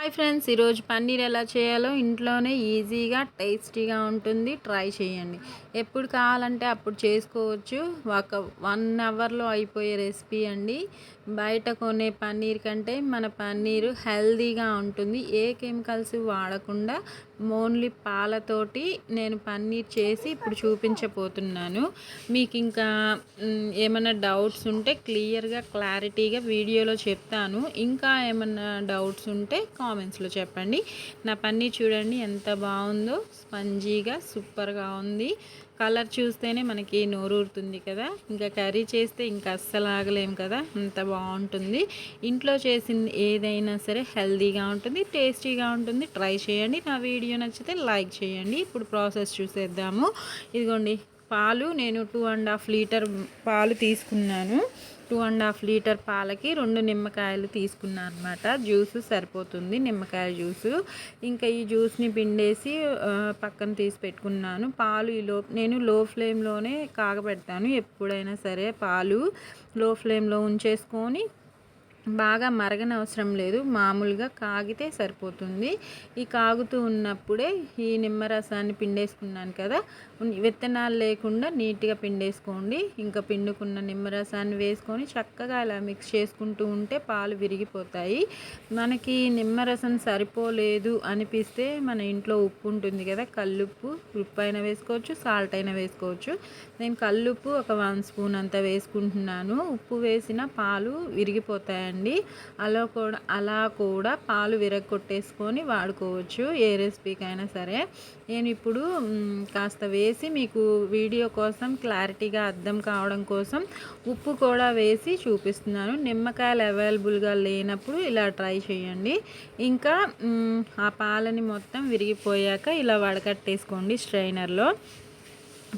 Hi friends, ఈరోజు పన్నీర్ ఎలా చేయాలో ఇంట్లోనే ఈజీగా టేస్టీగా ఉంటుంది. ట్రై చేయండి. ఎప్పుడు కావాలంటే అప్పుడు చేసుకోవచ్చు. ఒక 1 అవర్లో అయిపోయే రెసిపీ అండి. బయట కొనే పన్నీర్ కంటే మన పన్నీరు హెల్తీగా ఉంటుంది. ఏ కెమికల్స్ వాడకుండా ఓన్లీ పాలతోటి నేను పన్నీర్ చేసి ఇప్పుడు చూపించబోతున్నాను. మీకు ఇంకా ఏమైనా డౌట్స్ ఉంటే క్లారిటీగా వీడియోలో చెప్తాను. ఇంకా ఏమన్నా డౌట్స్ ఉంటే కామెంట్స్లో చెప్పండి. నా పన్నీర్ చూడండి ఎంత బాగుందో, స్పంజీగా సూపర్గా ఉంది. కలర్ చూస్తేనే మనకి నోరూరుతుంది కదా. ఇంకా కర్రీ చేస్తే ఇంకా అస్సలు ఆగలేము కదా, అంత బాగుంటుంది. ఇంట్లో చేసింది ఏదైనా సరే హెల్తీగా ఉంటుంది, టేస్టీగా ఉంటుంది. ట్రై చేయండి. నా వీడియో నచ్చితే లైక్ చేయండి. ఇప్పుడు ప్రాసెస్ చూసేద్దాము. ఇదిగోండి పాలు, నేను 2.5 లీటర్ పాలు తీసుకున్నాను. 2.5 లీటర్ పాలకి 2 నిమ్మకాయలు తీసుకున్నాను అనమాట. జ్యూసు సరిపోతుంది, నిమ్మకాయ జ్యూసు. ఇంకా ఈ జ్యూస్ని పిండేసి పక్కన తీసి పెట్టుకున్నాను. పాలు నేను లో ఫ్లేమ్లోనే కాగబెడతాను. ఎప్పుడైనా సరే పాలు లో ఫ్లేమ్లో ఉంచేసుకొని బాగా మరగనవసరం లేదు, మామూలుగా కాగితే సరిపోతుంది. ఈ కాగుతూ ఉన్నప్పుడే ఈ నిమ్మరసాన్ని పిండేసుకున్నాను కదా, విత్తనాలు లేకుండా నీట్గా పిండేసుకోండి. ఇంకా పిండుకున్న నిమ్మరసాన్ని వేసుకొని చక్కగా ఇలా మిక్స్ చేసుకుంటూ ఉంటే పాలు విరిగిపోతాయి. మనకి నిమ్మరసం సరిపోలేదు అనిపిస్తే మన ఇంట్లో ఉప్పు ఉంటుంది కదా, కల్లుప్పు, ఉప్పు అయినా వేసుకోవచ్చు, సాల్ట్ అయినా వేసుకోవచ్చు. నేను కల్లుప్పు ఒక 1 స్పూన్ అంతా వేసుకుంటున్నాను. ఉప్పు వేసిన పాలు విరిగిపోతాయండి. అలా కూడా పాలు విరగొట్టేసుకొని వాడుకోవచ్చు ఏ రెసిపీకైనా సరే. నేను ఇప్పుడు కాస్త వేసి మీకు వీడియో కోసం క్లారిటీగా అర్థం కావడం కోసం ఉప్పు కూడా వేసి చూపిస్తున్నాను. నిమ్మకాయలు అవైలబుల్గా లేనప్పుడు ఇలా ట్రై చేయండి. ఇంకా ఆ పాలని మొత్తం విరిగిపోయాక ఇలా వడకట్టేసుకోండి. స్ట్రైనర్లో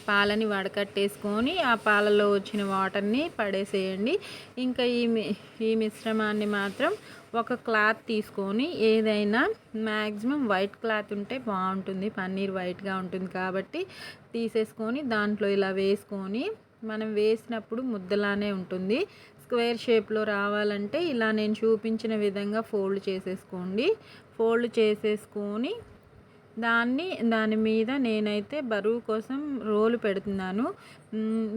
పాలని వడకట్టేసుకొని ఆ పాలలో వచ్చిన వాటర్ని పడేసేయండి. ఇంకా ఈ మిశ్రమాన్ని మాత్రం ఒక క్లాత్ తీసుకొని, ఏదైనా మ్యాక్సిమం వైట్ క్లాత్ ఉంటే బాగుంటుంది, పన్నీర్ వైట్గా ఉంటుంది కాబట్టి తీసేసుకొని దాంట్లో ఇలా వేసుకొని, మనం వేసినప్పుడు ముద్దలానే ఉంటుంది. స్క్వేర్ షేప్లో రావాలంటే ఇలా నేను చూపించిన విధంగా ఫోల్డ్ చేసేసుకోండి. ఫోల్డ్ చేసేసుకొని దాని మీద నేనైతే బరువు కోసం రోలు పెడుతున్నాను.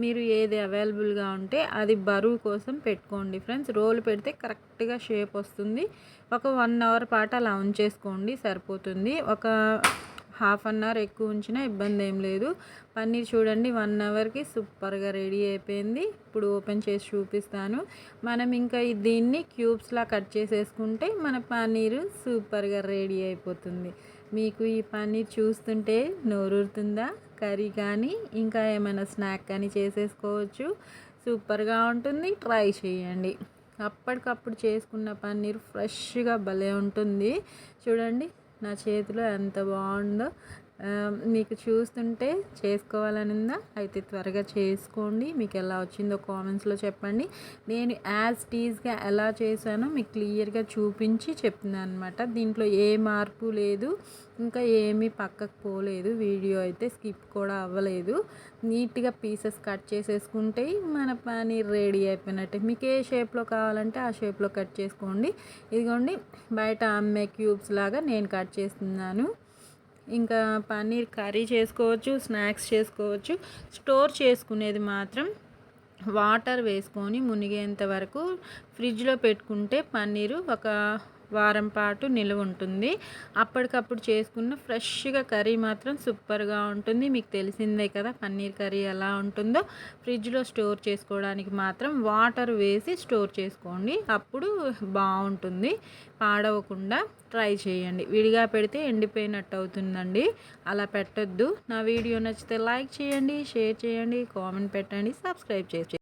మీరు ఏది అవైలబుల్గా ఉంటే అది బరువు కోసం పెట్టుకోండి ఫ్రెండ్స్. రోలు పెడితే కరెక్ట్గా షేప్ వస్తుంది. ఒక 1 అవర్ పాటు అలా ఉంచేసుకోండి, సరిపోతుంది. ఒక ½ అన్ అవర్ ఎక్కువ ఉంచినా ఇబ్బంది ఏం లేదు. పన్నీర్ చూడండి 1 అవర్కి సూపర్గా రెడీ అయిపోయింది. ఇప్పుడు ఓపెన్ చేసి చూపిస్తాను. మనం ఇంకా దీన్ని క్యూబ్స్లా కట్ చేసేసుకుంటే మన పన్నీరు సూపర్గా రెడీ అయిపోతుంది. మీకు ఈ పన్నీర్ చూస్తుంటే నోరూరుతుందా? కర్రీ కానీ ఇంకా ఏమైనా స్నాక్ కానీ చేసేసుకోవచ్చు. సూపర్గా ఉంటుంది. ట్రై చేయండి. అప్పటికప్పుడు చేసుకున్న పన్నీర్ ఫ్రెష్గా భలే ఉంటుంది. చూడండి నా చేతిలో ఎంత బాగుందో. మీకు చూస్తుంటే చేసుకోవాలని ఉందా? అయితే త్వరగా చేసుకోండి. మీకు ఎలా వచ్చిందో కామెంట్స్లో చెప్పండి. నేను యాజ్ టీజ్గా ఎలా చేశానో మీకు క్లియర్గా చూపించి చెప్తున్నాను అనమాట. దీంట్లో ఏ మార్పు లేదు, ఇంకా ఏమీ పక్కకు పోలేదు. వీడియో అయితే స్కిప్ కూడా అవ్వలేదు. నీట్గా పీసెస్ కట్ చేసేసుకుంటే మన పన్నీర్ రెడీ అయిపోయినట్టే. మీకు ఏ షేప్లో కావాలంటే ఆ షేప్లో కట్ చేసుకోండి. ఇదిగోండి బయట అమ్మే క్యూబ్స్ లాగా నేను కట్ చేస్తున్నాను. ఇంకా పన్నీర్ కర్రీ చేసుకోవచ్చు, స్నాక్స్ చేసుకోవచ్చు. స్టోర్ చేసుకునేది మాత్రం వాటర్ వేసుకొని మునిగేంత వరకు ఫ్రిడ్జ్లో పెట్టుకుంటే పన్నీరు ఒక వారం పాటు నిల్వ ఉంటుంది. అప్పటికప్పుడు చేసుకున్న ఫ్రెష్గా కర్రీ మాత్రం సూపర్గా ఉంటుంది. మీకు తెలిసిందే కదా పన్నీర్ కర్రీ ఎలా ఉంటుందో. ఫ్రిడ్జ్లో స్టోర్ చేసుకోవడానికి మాత్రం వాటర్ వేసి స్టోర్ చేసుకోండి, అప్పుడు బాగుంటుంది, పాడవకుండా. ట్రై చేయండి. విడిగా పెడితే ఎండిపోయినట్టు అవుతుందండి, అలా పెట్టొద్దు. నా వీడియో నచ్చితే లైక్ చేయండి, షేర్ చేయండి, కామెంట్ పెట్టండి, సబ్స్క్రైబ్ చేయండి.